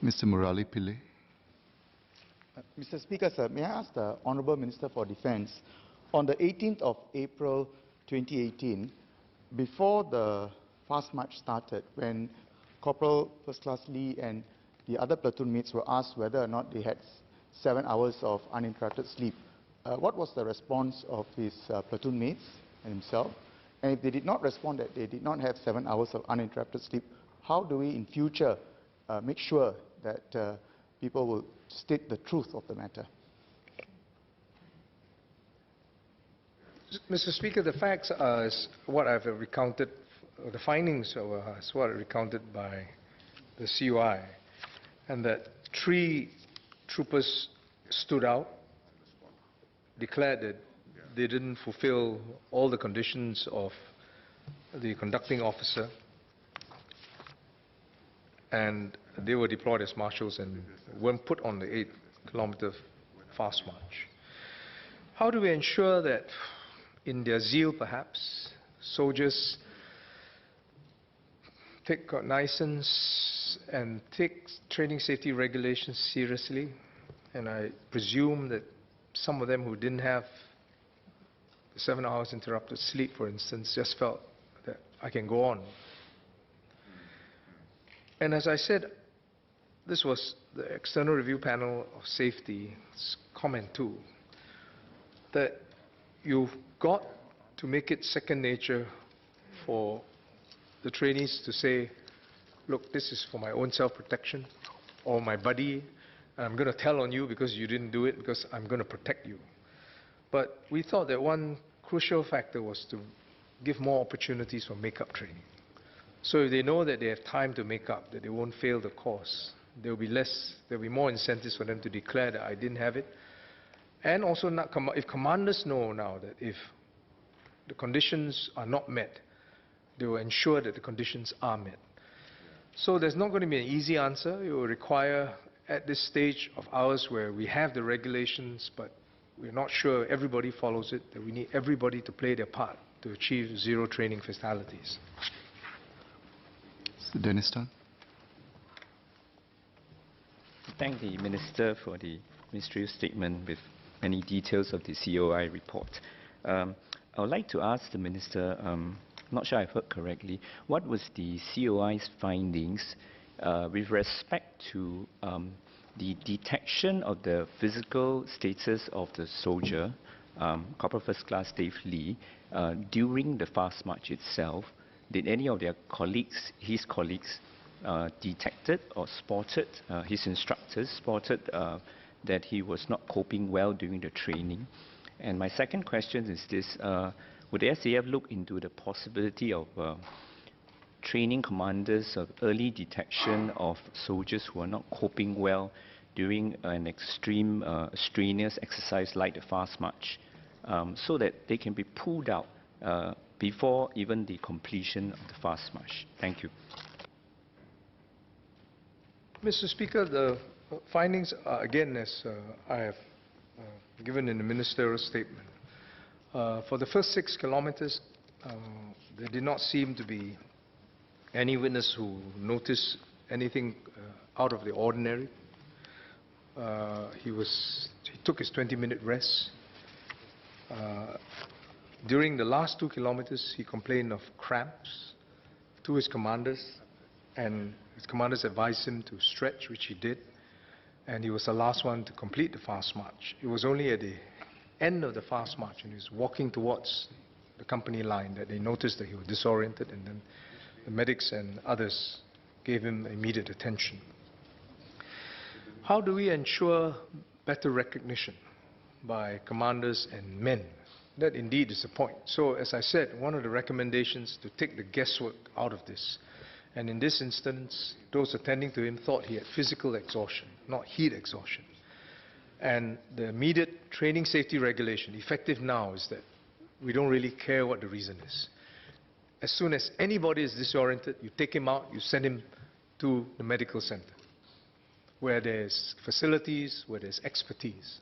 Mr. Murali Pillai. Mr. Speaker, sir, may I ask the Honourable Minister for Defence, on the 18th of April 2018, before the fast march started, when Corporal First Class Lee and the other platoon mates were asked whether or not they had 7 hours of uninterrupted sleep, what was the response of his platoon mates and himself? And if they did not respond that they did not have 7 hours of uninterrupted sleep, how do we in future make sure that people will state the truth of the matter? Mr. Speaker, the facts are what I've recounted, the findings are what are recounted by the COI, and that 3 troopers stood out, declared that they didn't fulfill all the conditions of the conducting officer, and they were deployed as marshals and weren't put on the 8-kilometer fast march. How do we ensure that, in their zeal perhaps, soldiers take cognizance and take training safety regulations seriously? And I presume that some of them who didn't have 7 hours interrupted sleep, for instance, just felt that I can go on. And as I said, this was the External Review Panel of Safety's comment too, that you've got to make it second nature for the trainees to say, look, this is for my own self-protection, or my buddy, and I'm going to tell on you because you didn't do it, because I'm going to protect you. But we thought that one crucial factor was to give more opportunities for make-up training. So if they know that they have time to make up, that they won't fail the course, there will be more incentives for them to declare that I didn't have it. And also, if commanders know now that if the conditions are not met, they will ensure that the conditions are met. So there's not going to be an easy answer. It will require, at this stage of ours where we have the regulations, but we're not sure everybody follows it, that we need everybody to play their part to achieve zero training fatalities. Mr. Dennis Tan. Thank the Minister for the ministerial statement with many details of the COI report. I would like to ask the Minister, not sure I've heard correctly, what was the COI's findings with respect to the detection of the physical status of the soldier, Corporal First Class Dave Lee, during the fast march itself? Did any of their colleagues, his colleagues, detected or spotted, his instructors spotted that he was not coping well during the training? And my second question is this, would the SAF look into the possibility of training commanders of early detection of soldiers who are not coping well during an extreme strenuous exercise like the fast march, so that they can be pulled out before even the completion of the fast march? Thank you. Mr. Speaker, the findings are, again, as I have given in the ministerial statement. For the first 6 kilometers, there did not seem to be any witness who noticed anything out of the ordinary. He took his 20-minute rest. During the last 2 kilometers, he complained of cramps to his commanders, and his commanders advised him to stretch, which he did, and he was the last one to complete the fast march. It was only at the end of the fast march, and he was walking towards the company line, that they noticed that he was disoriented, and then the medics and others gave him immediate attention. How do we ensure better recognition by commanders and men? That indeed is the point. So, as I said, one of the recommendations to take the guesswork out of this. And in this instance, those attending to him thought he had physical exhaustion, not heat exhaustion. And the immediate training safety regulation, effective now, is that we don't really care what the reason is. As soon as anybody is disoriented, you take him out, you send him to the medical center, where there's facilities, where there's expertise.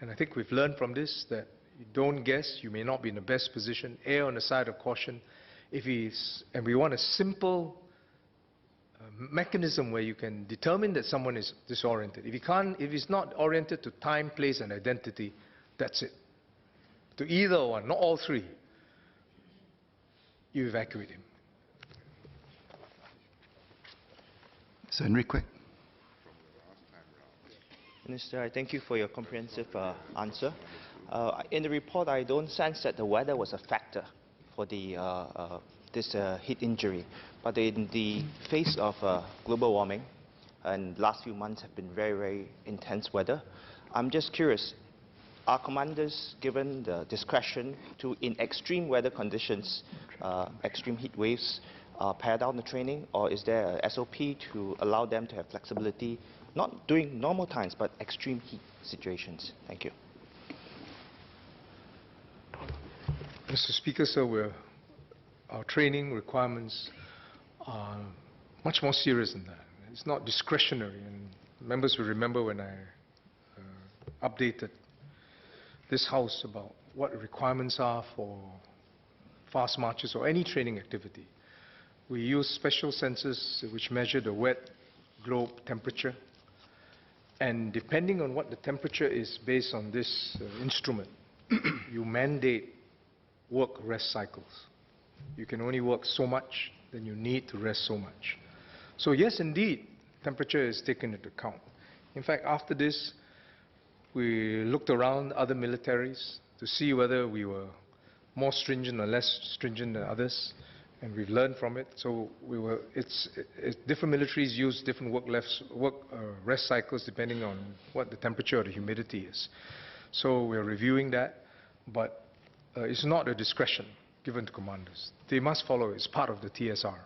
And I think we've learned from this that you don't guess, you may not be in the best position, err on the side of caution. And we want a simple mechanism where you can determine that someone is disoriented. If he's not oriented to time, place, and identity, that's it. To either one, not all three, you evacuate him. So Enrique. Minister, I thank you for your comprehensive answer. In the report, I don't sense that the weather was a factor for this heat injury. But in the face of global warming, and last few months have been very, very intense weather, I'm just curious, are commanders given the discretion to, in extreme weather conditions, extreme heat waves, pare down the training, or is there a SOP to allow them to have flexibility, not during normal times, but extreme heat situations? Thank you. Mr. Speaker, sir, our training requirements are much more serious than that. It's not discretionary, and members will remember when I updated this House about what the requirements are for fast marches or any training activity. We use special sensors which measure the wet globe temperature, and depending on what the temperature is based on this instrument, you mandate work-rest cycles. You can only work so much, then you need to rest so much. So yes, indeed, temperature is taken into account. In fact, after this, we looked around other militaries to see whether we were more stringent or less stringent than others, and we've learned from it. So different militaries use different rest cycles depending on what the temperature or the humidity is. So we're reviewing that, but it's not a discretion given to commanders. They must follow it. It's part of the TSR.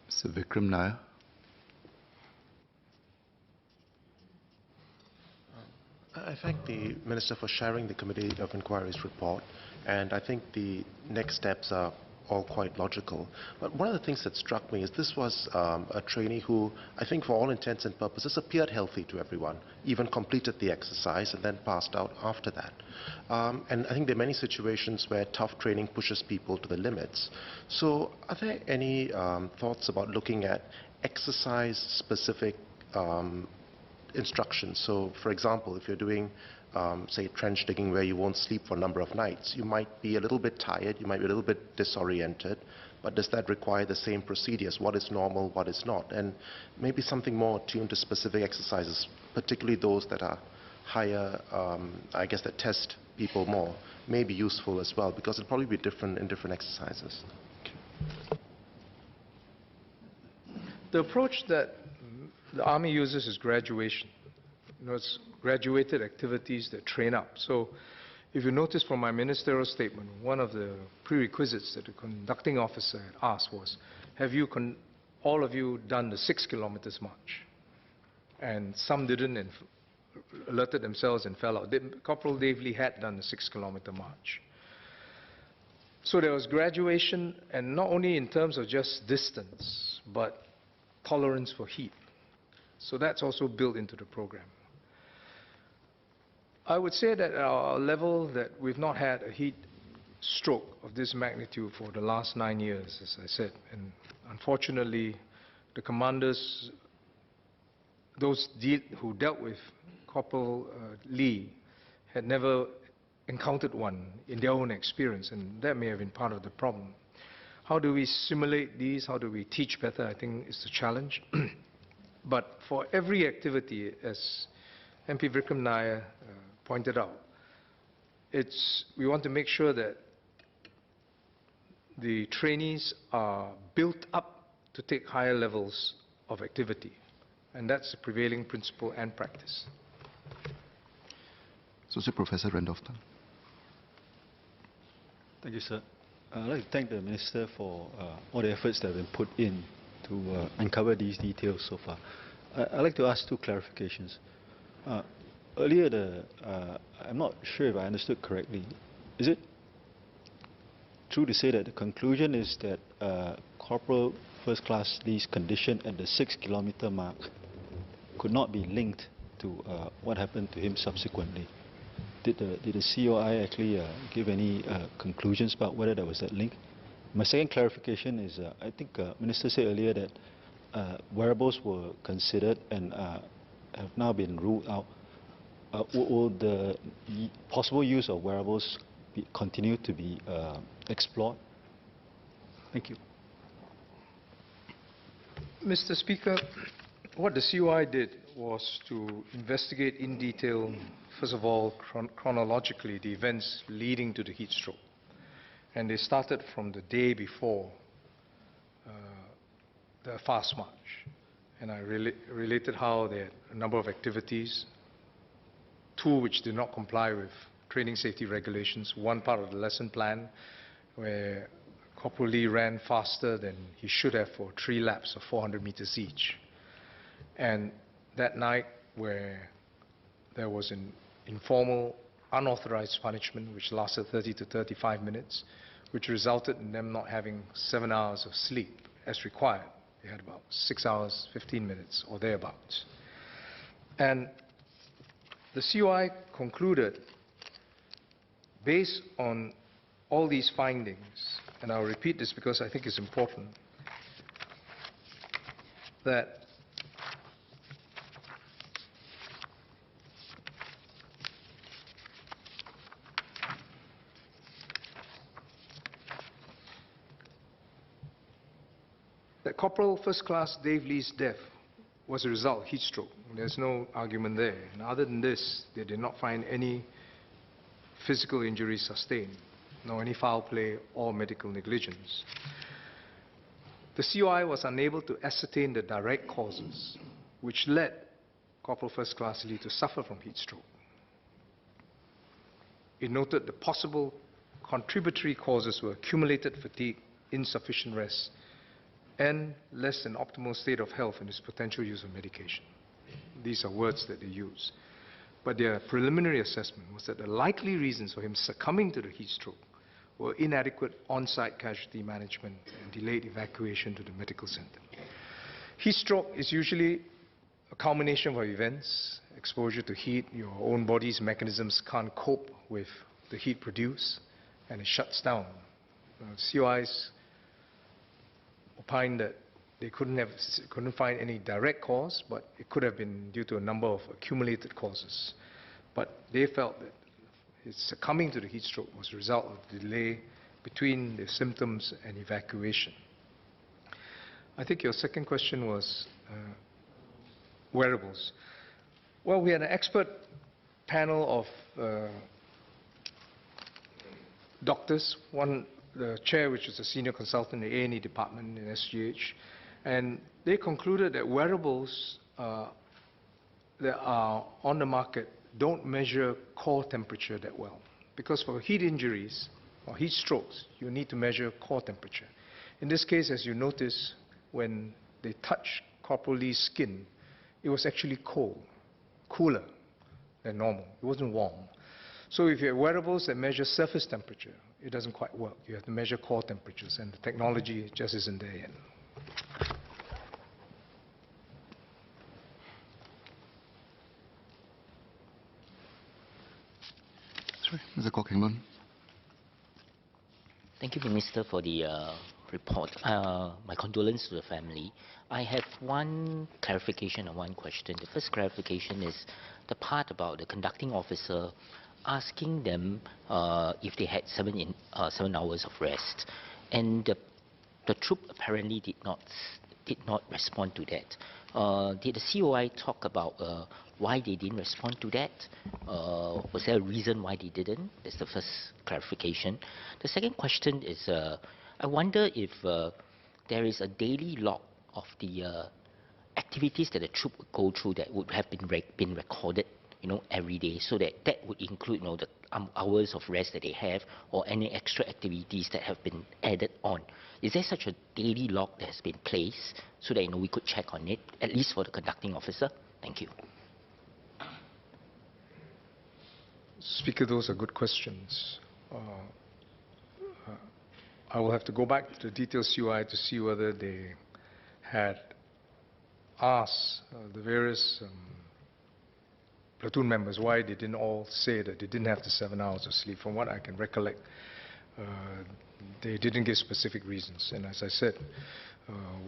Mr. Vikram Nair. I thank the Minister for sharing the Committee of Inquiry's report, and I think the next steps are all quite logical. But one of the things that struck me is this was a trainee who, I think for all intents and purposes, appeared healthy to everyone, even completed the exercise and then passed out after that. And I think there are many situations where tough training pushes people to the limits. So are there any thoughts about looking at exercise-specific instructions? So, for example, if you're doing, say, trench digging where you won't sleep for a number of nights, you might be a little bit tired, you might be a little bit disoriented, but does that require the same procedures? What is normal, what is not? And maybe something more tuned to specific exercises, particularly those that are higher, I guess, that test people more, may be useful as well, because it'll probably be different in different exercises. The approach that the Army uses is graduation. It's graduated activities that train up. So if you notice from my ministerial statement, one of the prerequisites that the conducting officer had asked was, have you, all of you, done the 6 kilometers march? And some didn't and alerted themselves and fell out. Corporal Dave Lee had done the 6-kilometer march. So there was graduation, and not only in terms of just distance, but tolerance for heat. So that's also built into the program. I would say that at our level that we've not had a heat stroke of this magnitude for the last 9 years, as I said. And unfortunately, the commanders, those who dealt with Corporal Lee, had never encountered one in their own experience, and that may have been part of the problem. How do we simulate these? How do we teach better? I think is the challenge. But for every activity, as MP Vikram Nair pointed out, we want to make sure that the trainees are built up to take higher levels of activity. And that's the prevailing principle and practice. Associate Professor Randolph-Tan. Thank you, sir. I'd like to thank the Minister for all the efforts that have been put in to uncover these details so far. I'd like to ask two clarifications. Earlier, I'm not sure if I understood correctly. Is it true to say that the conclusion is that Corporal First Class Lee's condition at the 6-kilometer mark could not be linked to what happened to him subsequently? Did the COI actually give any conclusions about whether there was that link? My second clarification is, I think Minister said earlier that wearables were considered and have now been ruled out. Will the possible use of wearables continue to be explored? Thank you. Mr. Speaker, what the COI did was to investigate in detail, first of all, chronologically, the events leading to the heat stroke. And they started from the day before the fast march. And I related how they had a number of activities, two which did not comply with training safety regulations, one part of the lesson plan where Corporal Lee ran faster than he should have for 3 laps of 400 meters each. And that night where there was an informal, unauthorized punishment which lasted 30 to 35 minutes, which resulted in them not having 7 hours of sleep as required. They had about 6 hours, 15 minutes or thereabouts. And the COI concluded, based on all these findings, and I'll repeat this because I think it's important, that Corporal First Class Dave Lee's death was a result of heat stroke. There's no argument there. And other than this, they did not find any physical injuries sustained, nor any foul play or medical negligence. The COI was unable to ascertain the direct causes which led Corporal First Class Lee to suffer from heat stroke. It noted the possible contributory causes were accumulated fatigue, insufficient rest, and less than optimal state of health and his potential use of medication. These are words that they use. But their preliminary assessment was that the likely reasons for him succumbing to the heat stroke were inadequate on-site casualty management and delayed evacuation to the medical center. Heat stroke is usually a culmination of events, exposure to heat, your own body's mechanisms can't cope with the heat produced, and it shuts down. COIs opined that they couldn't find any direct cause, but it could have been due to a number of accumulated causes. But they felt that his succumbing to the heat stroke was a result of delay between the symptoms and evacuation. I think your second question was wearables. Well, we had an expert panel of doctors, the chair, which is a senior consultant in the A&E department in SGH, and they concluded that wearables that are on the market don't measure core temperature that well. Because for heat injuries or heat strokes, you need to measure core temperature. In this case, as you notice, when they touched Corporal Lee's skin, it was actually cold, cooler than normal. It wasn't warm. So if you have wearables that measure surface temperature, it doesn't quite work. You have to measure core temperatures, and the technology just isn't there yet. Sorry, Mr. Kok-Heng-Leun. Thank you, Minister, for the report. My condolences to the family. I have one clarification and one question. The first clarification is the part about the conducting officer asking them if they had 7 hours of rest, and the troop apparently did not respond to that. Did the COI talk about why they didn't respond to that? Was there a reason why they didn't? That's the first clarification. The second question is, I wonder if there is a daily log of the activities that the troop would go through that would have been recorded, every day, so that would include, the hours of rest that they have or any extra activities that have been added on. Is there such a daily log that has been placed so that we could check on it, at least for the conducting officer? Thank you. Speaker, those are good questions. I will have to go back to the detailed COI to see whether they had asked the various platoon members why they didn't all say that they didn't have the 7 hours of sleep. From what I can recollect, They didn't give specific reasons. And as I said,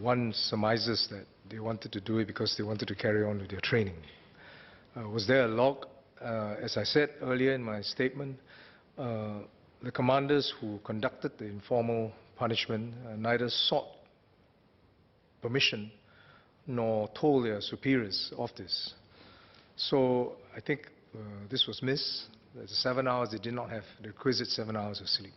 one surmises that they wanted to do it because they wanted to carry on with their training. Was there a log? As I said earlier in my statement, the commanders who conducted the informal punishment neither sought permission nor told their superiors of this. So I think this was missed. The 7 hours, they did not have the requisite 7 hours of sleep.